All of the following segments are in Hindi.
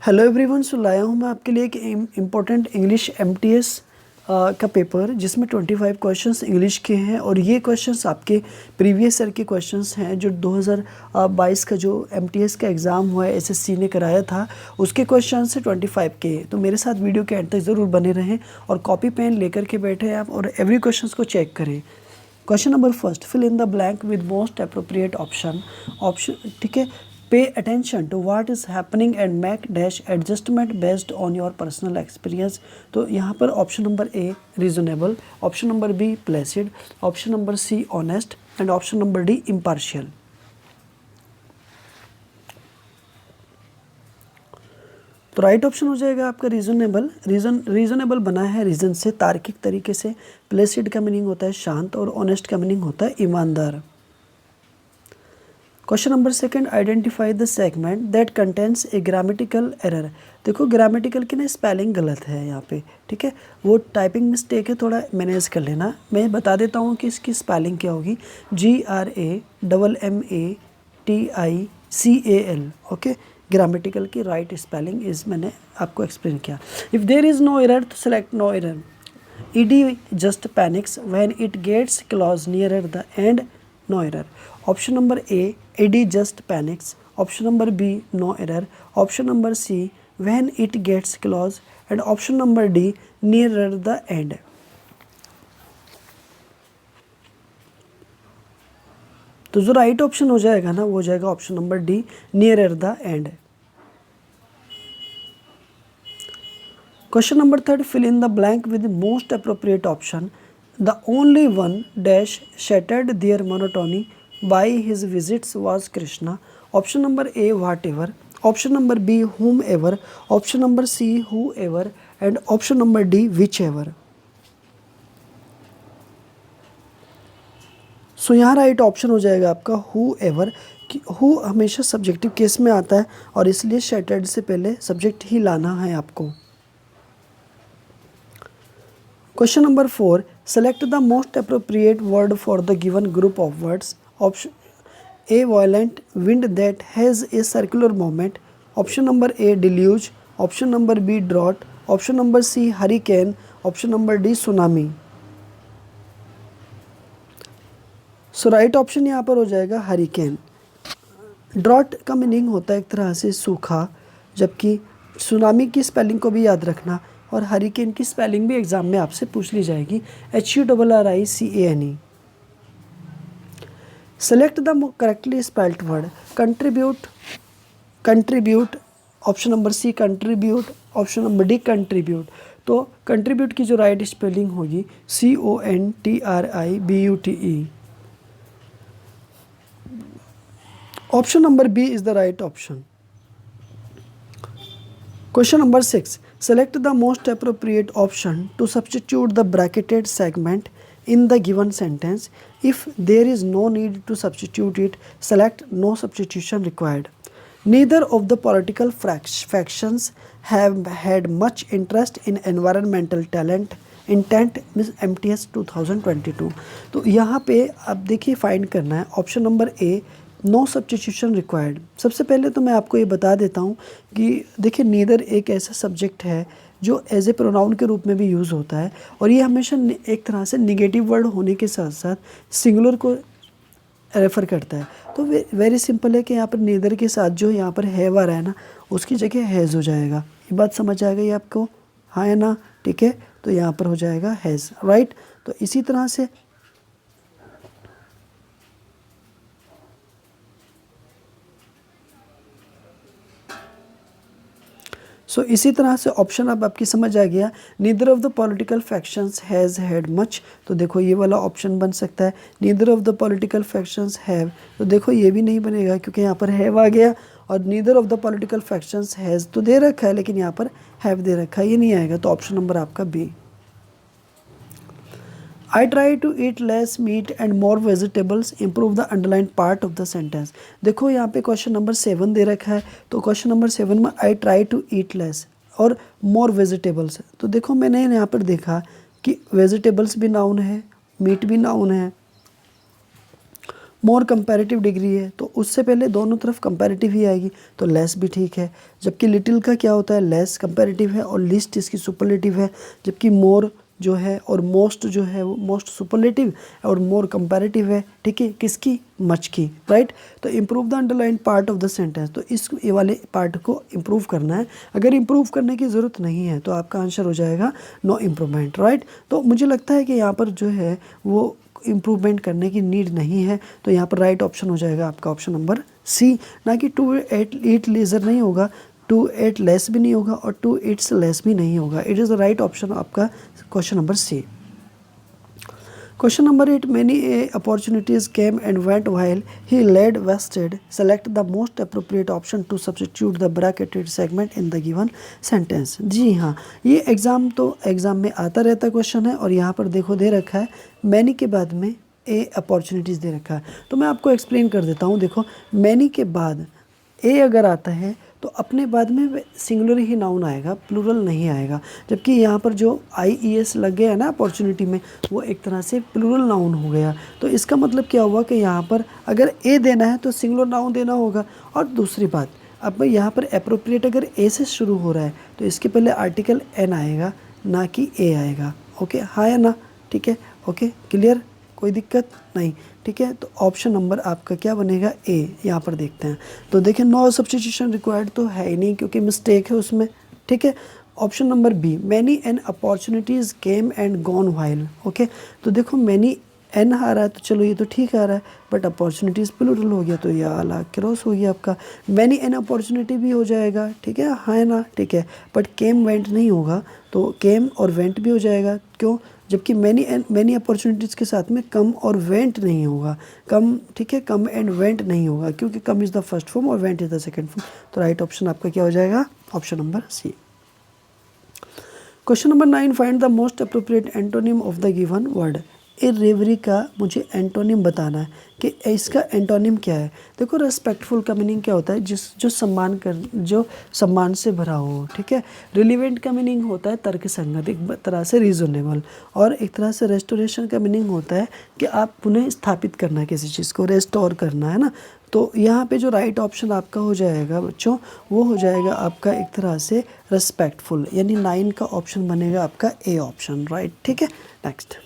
हेलो एवरीवन, सो लाया हूँ मैं आपके लिए एक इम्पॉर्टेंट इंग्लिश एमटीएस का पेपर जिसमें 25 क्वेश्चंस इंग्लिश के हैं। और ये क्वेश्चंस आपके प्रीवियस ईयर के क्वेश्चंस हैं जो 2022 का जो एमटीएस का एग्ज़ाम हुआ है, एसएससी ने कराया था, उसके क्वेश्चंस से 25 के। तो मेरे साथ वीडियो के एंड तक ज़रूर बने रहें और कॉपी पेन लेकर के बैठे आप और एवरी क्वेश्चन को चेक करें। Question number first, fill in the blank with most appropriate option. ठीक है, pay attention to what is happening and make dash adjustment based on your personal experience. तो यहाँ पर option number A reasonable, option number B placid, option number C honest and option number D impartial. तो राइट ऑप्शन हो जाएगा आपका रीजनेबल। रीजनेबल बना है रीजन से, तार्किक तरीके से। प्लेसिड का मीनिंग होता है शांत और ऑनेस्ट का मीनिंग होता है ईमानदार। Question number second, identify the segment that contents A grammatical error. देखो ग्रामेटिकल की ना स्पेलिंग गलत है यहाँ पे, ठीक है, वो टाइपिंग मिस्टेक है, थोड़ा मैनेज कर लेना। मैं बता देता हूँ कि इसकी स्पेलिंग क्या होगी। GRAMMATICAL। ओके, ग्रामेटिकल की राइट स्पेलिंग इज मैंने आपको एक्सप्लेन किया। If there is no error तो select no error. ED just panics when it gets close nearer the end, no error. Option number A, ED just panics. Option number B, no error. Option number C, when it gets close. And option number D, nearer the end. तो जो राइट ऑप्शन हो जाएगा ना वो हो जाएगा option number D, nearer the end. Question number third, fill in the blank with the most appropriate option. The only one dash shattered their monotony by his visits was Krishna. Option number A, whatever. Option number B, whomever. Option number C, whoever. And option number D, whichever. सो यहाँ राइट ऑप्शन हो जाएगा आपका whoever। हु हमेशा सब्जेक्टिव केस में आता है और इसलिए shattered से पहले सब्जेक्ट ही लाना है आपको। Question number 4, select the most appropriate word for the given group of words. Option A, violent wind that has a circular movement. Option number A, deluge. Option number B, drought. Option number C, hurricane. Option number D, tsunami. So right option यहाँ पर हो जाएगा hurricane. ड्रॉट का मीनिंग होता है एक तरह से सूखा, जबकि सुनामी की स्पेलिंग को भी याद रखना और हरिकेन की स्पेलिंग भी एग्जाम में आपसे पूछ ली जाएगी, HURRICANE। Select the correctly spelled word. Contribute, option number C contribute, option number D contribute. तो कंट्रीब्यूट की जो राइट स्पेलिंग होगी CONTRIBUTE। Option number B is the right option. Question number 6. Select the most appropriate option to substitute the bracketed segment in the given sentence. If there is no need to substitute it, select no substitution required. Neither of the political factions have had much interest in environmental intent MTS 2022। तो यहाँ पे आप देखिए फाइंड करना है option number A, no substitution required. सबसे पहले तो मैं आपको ये बता देता हूँ कि देखिए नीदर एक ऐसा सब्जेक्ट है जो एज ए प्रोनाउन के रूप में भी यूज़ होता है और ये हमेशा एक तरह से निगेटिव वर्ड होने के साथ साथ सिंगुलर को रेफ़र करता है। तो वेरी सिंपल है कि यहाँ पर नीदर के साथ जो यहाँ पर हैव आ रहा है ना उसकी जगह हैज़ हो जाएगा। ये बात समझ आ गई आपको, हाँ है ना, ठीक है, तो यहाँ पर हो जाएगा हैज़, राइट। तो इसी तरह से इसी तरह से ऑप्शन अब आपकी समझ आ गया। Neither of the political factions has had much, तो देखो ये वाला ऑप्शन बन सकता है। Neither of the political factions have, तो देखो ये भी नहीं बनेगा क्योंकि यहाँ पर हैव आ गया और neither of the political factions has तो दे रखा है लेकिन यहाँ पर हैव दे रखा है, ये नहीं आएगा। तो ऑप्शन नंबर आपका B. I try to eat less meat and more vegetables, improve the underlined part of the sentence। देखो यहाँ पे क्वेश्चन नंबर 7 दे रखा है, तो क्वेश्चन नंबर 7 में I try to eat less और more vegetables। तो देखो मैंने यहाँ पर देखा कि वेजिटेबल्स भी नाउन है, मीट भी नाउन है, मोर कंपैरेटिव डिग्री है तो उससे पहले दोनों तरफ कंपैरेटिव ही आएगी, तो लेस भी ठीक है। जबकि लिटिल का क्या होता है, लेस कंपैरेटिव है और लिस्ट इसकी सुपरलेटिव है, जबकि मोर जो है और मोस्ट जो है वो मोस्ट सुपरलेटिव और मोर कंपैरेटिव है, ठीक है, किसकी, मच की, राइट। तो improve the underline part of the sentence, तो इस ये वाले पार्ट को इम्प्रूव करना है। अगर इम्प्रूव करने की ज़रूरत नहीं है तो आपका आंसर हो जाएगा नो इम्प्रूवमेंट, राइट। तो मुझे लगता है कि यहाँ पर जो है वो इम्प्रूवमेंट करने की नीड नहीं है, तो यहाँ पर राइट ऑप्शन हो जाएगा आपका ऑप्शन नंबर सी। ना कि टू ईट लेज़र नहीं होगा, टू एट लेस भी नहीं होगा और टू ईट्स लेस भी नहीं होगा। It is the right option आपका question number C. Question number 8. Many opportunities came and went while he led vested. Select the most appropriate option to substitute the bracketed segment in the given sentence. जी हाँ, ये एग्ज़ाम में आता रहता क्वेश्चन है और यहाँ पर देखो दे रखा है मैनी के बाद में ए अपॉर्चुनिटीज़ दे रखा है। तो मैं आपको एक्सप्लेन कर देता हूँ। देखो मैनी के बाद ए अगर आता है तो अपने बाद में सिंगुलर ही नाउन आएगा, प्लूरल नहीं आएगा। जबकि यहाँ पर जो IES लग गया है ना अपॉर्चुनिटी में, वो एक तरह से प्लूरल नाउन हो गया। तो इसका मतलब क्या हुआ कि यहाँ पर अगर ए देना है तो सिंगुलर नाउन देना होगा। और दूसरी बात, अब यहाँ पर अप्रोप्रिएट अगर ए से शुरू हो रहा है तो इसके पहले आर्टिकल एन आएगा, ना कि ए आएगा। ओके, हाँ या ना, ठीक है, ओके क्लियर, कोई दिक्कत नहीं, ठीक है। तो ऑप्शन नंबर आपका क्या बनेगा, ए। यहाँ पर देखते हैं तो देखिए नो सब्स्टिट्यूशन रिक्वायर्ड तो है ही नहीं क्योंकि मिस्टेक है उसमें, ठीक है। Option number B, many an opportunities came and gone while. Okay, तो देखो मैनी एन आ रहा है तो चलो ये तो ठीक आ रहा है, बट अपॉर्चुनिटीज़ प्लूरल हो गया तो ये आला क्रॉस हो गया आपका। मैनी एन अपॉर्चुनिटी भी हो जाएगा, ठीक है, हाँ है ना, ठीक है, बट केम वेंट नहीं होगा, तो केम और वेंट भी हो जाएगा। क्यों, जबकि मैनी अपॉर्चुनिटीज़ के साथ में कम और वेंट नहीं होगा, कम, ठीक है, कम एंड वेंट नहीं होगा क्योंकि come is the first form और went is the second form. तो राइट ऑप्शन आपका क्या हो जाएगा, option number C. Question number 9. Find the most appropriate antonym of the given word. इर्रेवरी का मुझे एंटोनिम बताना है कि इसका एंटोनिम क्या है। देखो रेस्पेक्टफुल का मीनिंग क्या होता है, जो सम्मान से भरा हो, ठीक है। रिलीवेंट का मीनिंग होता है तर्क संगत, एक तरह से रीजनेबल। और एक तरह से रेस्टोरेशन का मीनिंग होता है कि आप पुनः स्थापित करना, किसी चीज़ को रेस्टोर करना, है ना। तो यहाँ पे जो राइट ऑप्शन आपका हो जाएगा बच्चों, वो हो जाएगा आपका एक तरह से रेस्पेक्टफुल, यानी 9 का ऑप्शन बनेगा आपका ए ऑप्शन, राइट, ठीक है। Next,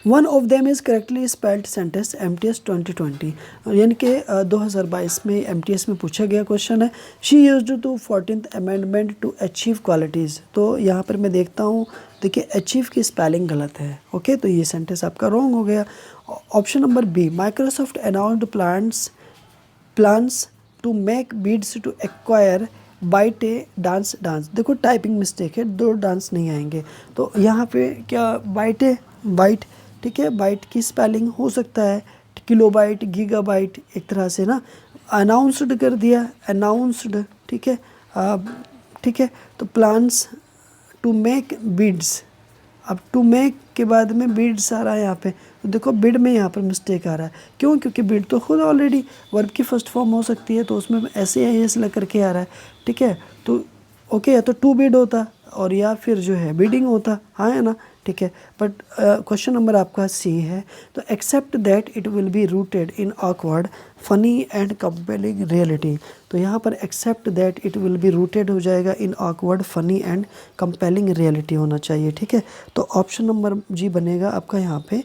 one of them is correctly spelled sentence MTS 2020, यानी कि 2022 में MTS में पूछा गया क्वेश्चन है। She used to 14th amendment to achieve qualities. तो यहाँ पर मैं देखता हूँ, देखिए अचीव की स्पेलिंग गलत है, ओके, तो ये सेंटेंस आपका रॉन्ग हो गया। Option number B, Microsoft announced plans to make bids to acquire byte a dance. देखो टाइपिंग मिस्टेक है, 2 डांस नहीं आएंगे। तो यहाँ पे क्या बाइट, ठीक है, बाइट की स्पेलिंग हो सकता है किलोबाइट, गीगाबाइट, एक तरह से ना अनाउंस्ड कर दिया, अनाउंस्ड, ठीक है, ठीक है। तो प्लान्स टू मेक बिड्स, अब टू मेक के बाद में बिड्स आ रहा है यहाँ पे, तो देखो बिड में यहाँ पर मिस्टेक आ रहा है। क्यों, क्योंकि बिड तो खुद ऑलरेडी वर्ब की फर्स्ट फॉर्म हो सकती है, तो उसमें SAIS लग करके आ रहा है, ठीक है। तो ओके, या तो टू बिड होता और या फिर जो है बिडिंग होता, हाँ है ना, ठीक है। बट क्वेश्चन नंबर आपका सी है। तो except that it will be rooted in awkward funny and compelling reality. तो यहाँ पर except that it will be rooted हो जाएगा in awkward funny and compelling reality होना चाहिए, ठीक है। तो ऑप्शन नंबर जी बनेगा आपका यहाँ पे।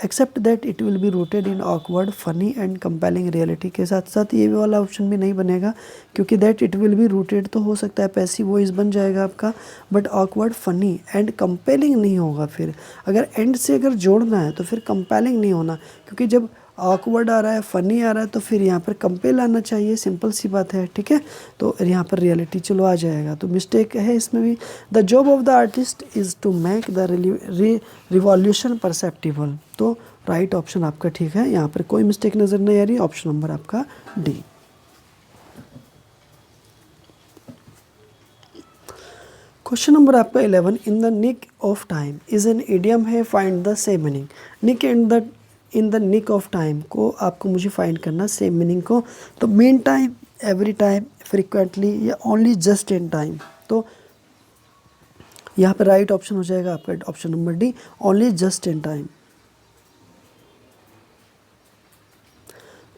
Except that it will be rooted in awkward funny and compelling reality के साथ साथ ये वाला ऑप्शन भी नहीं बनेगा, क्योंकि that it will be rooted तो हो सकता है पैसिव वॉइस बन जाएगा आपका, but awkward funny and compelling नहीं होगा। फिर अगर एंड से अगर जोड़ना है तो फिर कंपेलिंग नहीं होना, क्योंकि जब ऑकवर्ड आ रहा है, फनी आ रहा है, तो फिर यहाँ पर कंपेल आना चाहिए, सिंपल सी बात है, ठीक है। तो यहाँ पर रियलिटी चलो आ जाएगा, तो मिस्टेक है इसमें भी। The job of the artist is to make the revolution perceptible. तो राइट ऑप्शन आपका ठीक है, यहाँ पर कोई मिस्टेक नज़र नहीं आ रही, ऑप्शन नंबर आपका डी। क्वेश्चन नंबर आपका 11. In the nick of time is an idiom है, find the same meaning. Nick and in the nick of time को आपको मुझे फाइंड करना, सेम मीनिंग को। तो meantime, every time, frequently या ओनली जस्ट इन टाइम। तो यहाँ पर राइट ऑप्शन हो जाएगा आपका option number D, only just in time.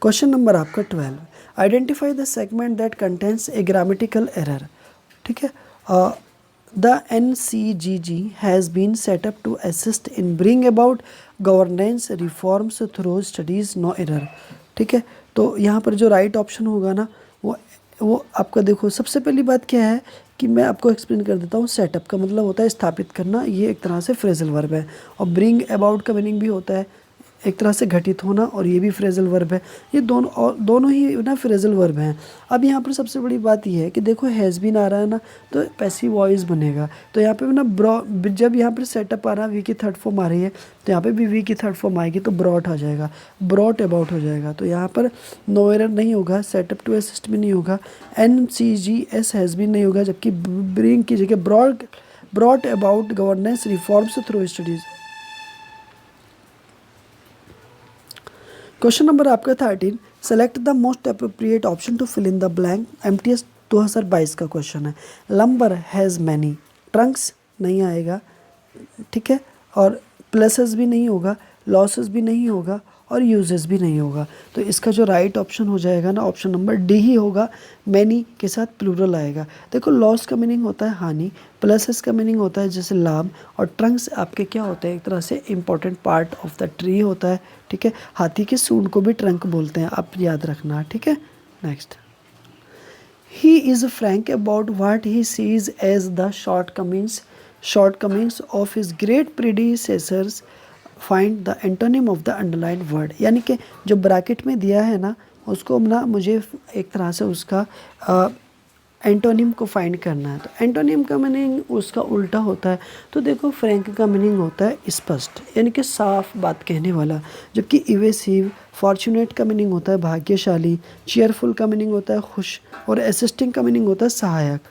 Question number आपका 12, identify the segment that contains a grammatical error. ठीक है, the NCGG has been set up to assist in bring about governance reforms through studies no error. ठीक है, तो यहाँ पर जो राइट ऑप्शन होगा ना वो आपका देखो, सबसे पहली बात क्या है कि मैं आपको एक्सप्लेन कर देता हूँ। सेटअप का मतलब होता है स्थापित करना, ये एक तरह से फ्रेजल वर्ब है, और ब्रिंग अबाउट का मीनिंग भी होता है एक तरह से घटित होना, और ये भी फ्रेजल वर्ब है। ये दोनों ही ना फ्रेजल वर्ब हैं। अब यहाँ पर सबसे बड़ी बात ये है कि देखो हैज़ बीन आ रहा है ना, तो पैसिव वॉइस बनेगा, तो यहाँ पे ना जब यहाँ पर सेटअप आ रहा है, वी की थर्ड फॉर्म आ रही है, तो यहाँ पे भी वी की थर्ड फॉर्म आएगी, तो ब्रॉट आ जाएगा, ब्रॉट अबाउट हो जाएगा। तो यहाँ पर नो एरर नहीं होगा, सेटअप टू असिस्ट भी नहीं होगा, NCGS हैज़ बीन नहीं होगा, जबकि ब्रिंग की जगह brought about governance reforms through studies. Question number आपका 13, select the most appropriate option to fill in the blank. MTS 2022 का क्वेश्चन है। लंबर हैज़ मैनी, ट्रंक्स नहीं आएगा, ठीक है, और प्लसेस भी नहीं होगा, लॉसेस भी नहीं होगा, और यूजेस भी नहीं होगा। तो इसका जो राइट ऑप्शन हो जाएगा ना, ऑप्शन नंबर डी ही होगा, मैनी के साथ प्लूरल आएगा। देखो लॉस का मीनिंग होता है हानि, प्लसेस का मीनिंग होता है जैसे लाभ, और ट्रंक्स आपके क्या होते हैं, एक तरह से important part of the tree होता है। ठीक है, हाथी के सूंड को भी ट्रंक बोलते हैं, आप याद रखना। ठीक है, next, he is frank about what he sees as the shortcomings of his great predecessors, find the antonym of the underlined word. यानी कि जो ब्रैकेट में दिया है ना, उसको ना मुझे एक तरह से उसका एंटोनिम को फाइंड करना है। तो एंटोनिम का मीनिंग उसका उल्टा होता है। तो देखो फ्रैंक का मीनिंग होता है स्पष्ट, यानी कि साफ बात कहने वाला, जबकि इवेसिव, फॉर्चुनेट का मीनिंग होता है भाग्यशाली, चीयरफुल का मीनिंग होता है खुश, और असिस्टिंग का मीनिंग होता है सहायक।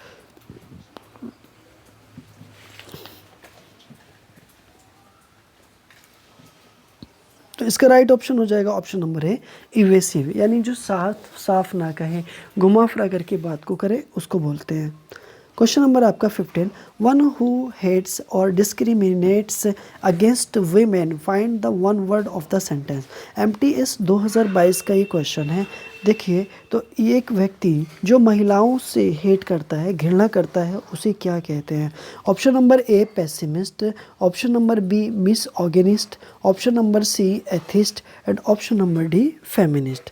तो इसका राइट ऑप्शन हो जाएगा ऑप्शन नंबर है इवेसिव, यानी जो साफ ना कहे, घुमा फिरा करके बात को करे, उसको बोलते हैं। क्वेश्चन नंबर आपका 15, वन हु हेट्स और discriminates against women, find the one word of the sentence. MTS 2022 का ये क्वेश्चन है। देखिए, तो ये एक व्यक्ति जो महिलाओं से हेट करता है, घृणा करता है, उसे क्या कहते हैं। Option number A pessimist, option number B misogynist, option number C atheist, and option number D feminist.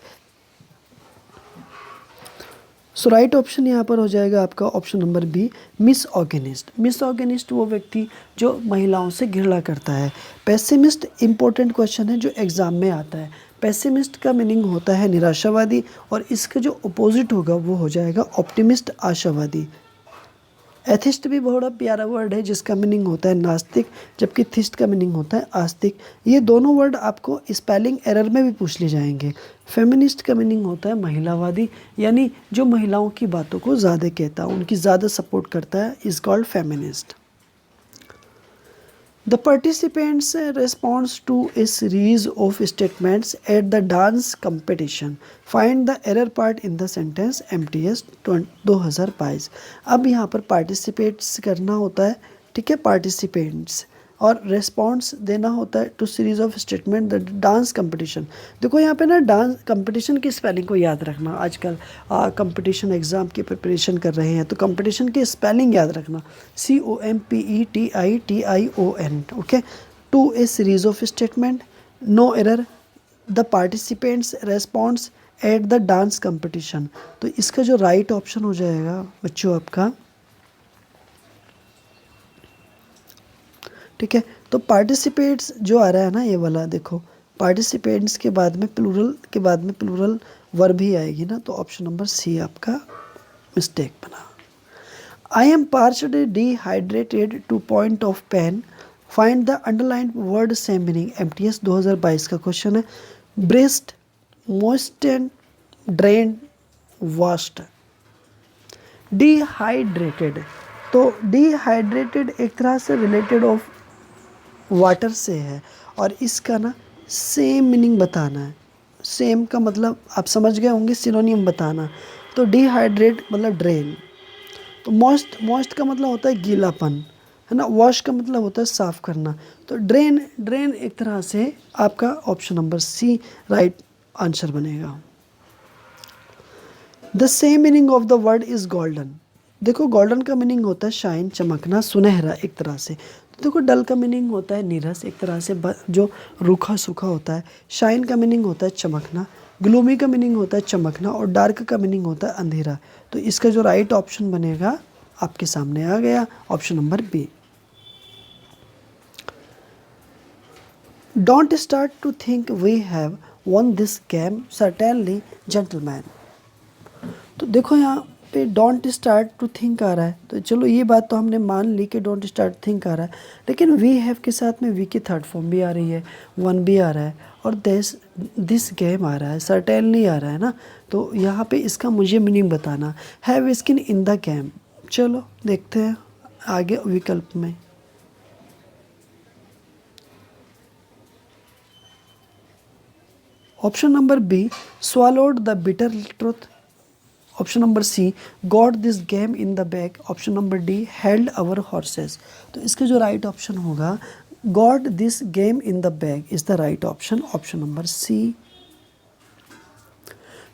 So right option यहाँ पर हो जाएगा आपका option number B misogynist. Misogynist वो व्यक्ति जो महिलाओं से घृणा करता है। पेसिमिस्ट इंपॉर्टेंट क्वेश्चन है जो एग्जाम में आता है। पेसिमिस्ट का मीनिंग होता है निराशावादी, और इसका जो अपोजिट होगा वो हो जाएगा ऑप्टिमिस्ट, आशावादी। एथिस्ट भी बड़ा प्यारा वर्ड है जिसका मीनिंग होता है नास्तिक, जबकि थिस्ट का मीनिंग होता है आस्तिक। ये दोनों वर्ड आपको स्पेलिंग एरर में भी पूछ ले जाएंगे। फेमिनिस्ट का मीनिंग होता है महिलावादी, यानी जो महिलाओं की बातों को ज़्यादा कहता है, उनकी ज़्यादा सपोर्ट करता है, is called feminist. The participants responds to a series of statements at the dance competition. Find the error part in the sentence MTS 2022। अब यहाँ पर पार्टिसिपेट्स करना होता है, ठीक है, पार्टिसिपेंट्स, और रेस्पॉन्स देना होता है to series of statement the dance competition. देखो यहाँ पे ना डांस कंपटीशन की स्पेलिंग को याद रखना। आजकल कंपटीशन एग्ज़ाम की प्रिपरेशन कर रहे हैं तो कंपटीशन की स्पेलिंग याद रखना, COMPETITION। Okay, to a series of statement, no error, the participants response at the dance competition. तो इसका जो राइट ऑप्शन हो जाएगा बच्चों आपका, ठीक है, तो पार्टिसिपेट्स जो आ रहा है ना ये वाला, देखो पार्टिसिपेंट्स के बाद में प्लूरल वर्ब ही आएगी ना, तो ऑप्शन नंबर सी आपका मिस्टेक बना। I am partially dehydrated to point of pain, find the underline word same meaning. MTS 2022 का क्वेश्चन है। Breast, moisten, drain, vast. Dehydrated, तो डिहाइड्रेटेड एक तरह से रिलेटेड ऑफ वाटर से है, और इसका ना सेम मीनिंग बताना है। सेम का मतलब आप समझ गए होंगे, सिनोनिम बताना। तो डिहाइड्रेट मतलब ड्रेन, तो मॉइस्ट का मतलब होता है गीलापन, है ना। वॉश का मतलब होता है साफ़ करना। तो ड्रेन एक तरह से आपका option number C right answer बनेगा। The same meaning of the word is golden. देखो गोल्डन का मीनिंग होता है शाइन, चमकना, सुनहरा एक तरह से। तो देखो डल का मीनिंग होता है नीरस एक तरह से, जो रूखा सूखा होता है। शाइन का मीनिंग होता है चमकना, ग्लूमी का मीनिंग होता है चमकना, और डार्क का मीनिंग होता है अंधेरा। तो इसका जो राइट ऑप्शन बनेगा आपके सामने आ गया, option number B. Don't start to think we have won this game certainly gentlemen। तो देखो यहाँ पे डोंट स्टार्ट टू थिंक आ रहा है, तो चलो ये बात तो हमने मान ली कि डोंट स्टार्ट थिंक आ रहा है, लेकिन वी हैव के साथ में वी की थर्ड फॉर्म भी आ रही है, वन भी आ रहा है, और दिस गेम आ रहा है, सर्टेनली आ रहा है ना। तो यहाँ पे इसका मुझे मीनिंग बताना, have skin in the game. चलो देखते हैं आगे विकल्प में। Option number B, swallowed the bitter truth। Option number C, got this game in the bag. Option number D, held our horses. तो इसका जो राइट ऑप्शन होगा, got this game in the bag is the right option, option number C.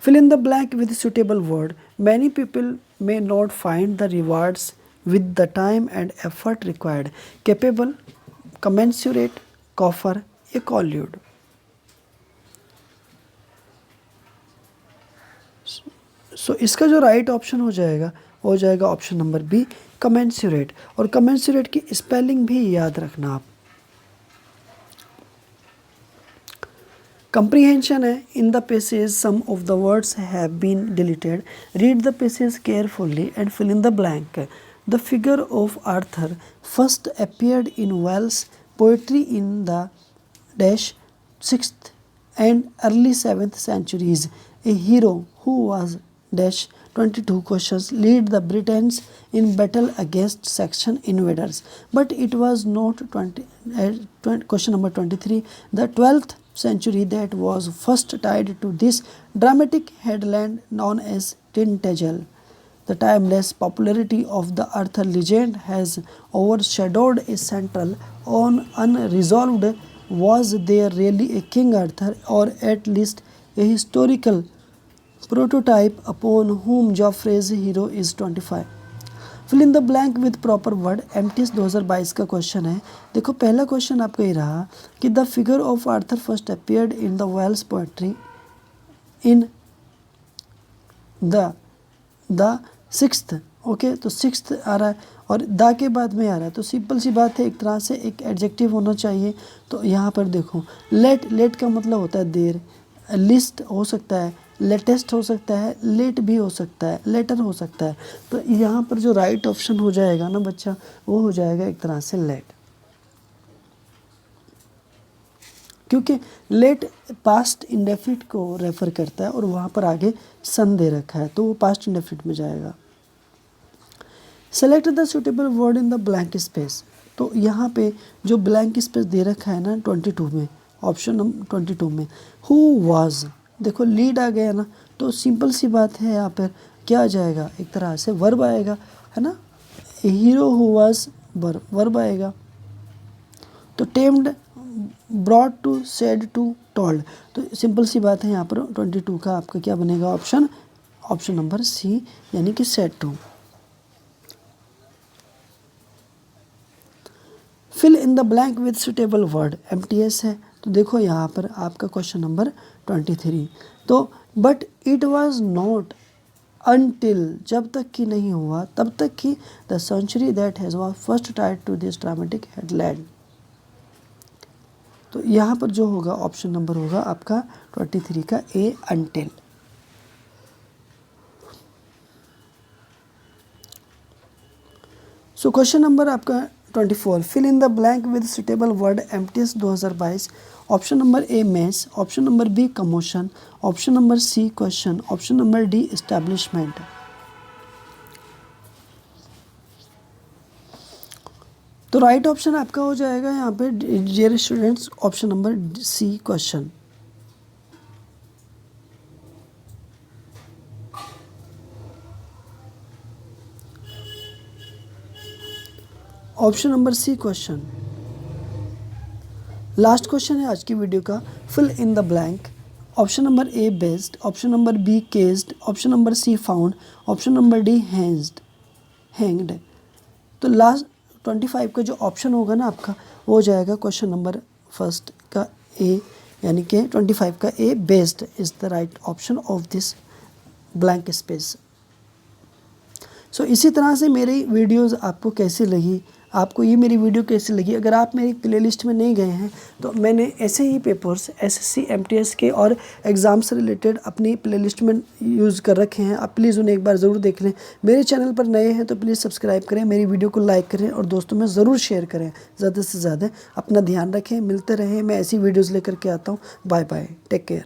Fill in the blank with suitable word. Many people may not find the rewards with the time and effort required. Capable, commensurate, coffer या कॉल्यूड। सो इसका जो राइट ऑप्शन हो जाएगा ऑप्शन नंबर बी, कमेंसुरेट। और कमेंसुरेट की स्पेलिंग भी याद रखना आप। कंप्रीहेंशन है, in the passage some of the words have been deleted. Read the passage carefully and fill in the blank. The figure of Arthur first appeared in Welsh poetry in the dash 6th and early 7th centuries. A hero who was dash 22 questions lead the Britons in battle against Saxon invaders, but it was not question number 23, the 12th century that was first tied to this dramatic headland known as Tintagel. The timeless popularity of the Arthur legend has overshadowed a central on unresolved. Was there really a King Arthur, or at least a historical prototype upon whom Joffrey's hero is 25? Fill in the blank with proper word. MTS 2022 का क्वेश्चन है। देखो पहला क्वेश्चन आपका ये रहा कि the figure of Arthur first appeared in the Welsh poetry in the 6th। Okay, तो 6th आ रहा है और दा के बाद में आ रहा है, तो सिंपल सी बात है, एक तरह से एक एडजेक्टिव होना चाहिए। तो यहाँ पर देखो लेट का मतलब होता है देर, लिस्ट हो सकता है, लेटेस्ट हो सकता है, लेट भी हो सकता है, लेटर हो सकता है। तो यहाँ पर जो राइट ऑप्शन हो जाएगा ना बच्चा, वो हो जाएगा एक तरह से लेट, क्योंकि लेट पास्ट इंडेफिनिट को रेफर करता है और वहाँ पर आगे सन दे रखा है, तो वो पास्ट इंडेफिनिट में जाएगा। Select the suitable word in the blank space. तो यहाँ पे जो ब्लैंक स्पेस दे रखा है ना 22 में, ऑप्शन नंबर 22 में, हु वाज, देखो लीड आ गया ना, तो सिंपल सी बात है यहाँ पर क्या आ जाएगा, एक तरह से वर्ब आएगा, है ना। हीरो हु वाज वर्ब आएगा। तो tamed, brought to, said to, told. तो सिंपल सी बात है यहाँ पर 22 का आपका क्या बनेगा ऑप्शन, ऑप्शन नंबर सी, यानी कि said to. Fill in the blank with suitable word. MTS है, तो देखो यहाँ पर आपका क्वेश्चन नंबर 23। तो but it was not until, जब तक कि नहीं हुआ तब तक कि the century that has was first tied to this dramatic headland. तो यहाँ पर जो होगा ऑप्शन नंबर होगा आपका 23 का A, until. So question number आपका 24, fill in the blank with suitable word. MTS 2022। Option number A mess, option number B commotion, option number C question, option number D establishment. तो राइट ऑप्शन आपका हो जाएगा यहाँ पे dear students, option number C question. Option number C question. Last question है आज की वीडियो का, fill in the blank. Option number A based, option number B cased, option number C found, option number D hanged. तो लास्ट 25 का जो ऑप्शन होगा ना आपका वो हो जाएगा क्वेश्चन नंबर फर्स्ट का ए, यानी कि 25 का A based is the right option of this blank space. So इसी तरह से मेरी वीडियोस आपको कैसी लगी, आपको ये मेरी वीडियो कैसी लगी। अगर आप मेरी प्लेलिस्ट में नहीं गए हैं तो मैंने ऐसे ही पेपर्स एसएससी एमटीएस के और एग्ज़ाम से रिलेटेड अपनी प्लेलिस्ट में यूज़ कर रखे हैं। आप प्लीज़ उन्हें एक बार ज़रूर देख लें। मेरे चैनल पर नए हैं तो प्लीज़ सब्सक्राइब करें, मेरी वीडियो को लाइक करें और दोस्तों में ज़रूर शेयर करें ज़्यादा से ज़्यादा। अपना ध्यान रखें, मिलते रहें, मैं ऐसी वीडियोज़ लेकर के आता हूँ। Bye bye, take care.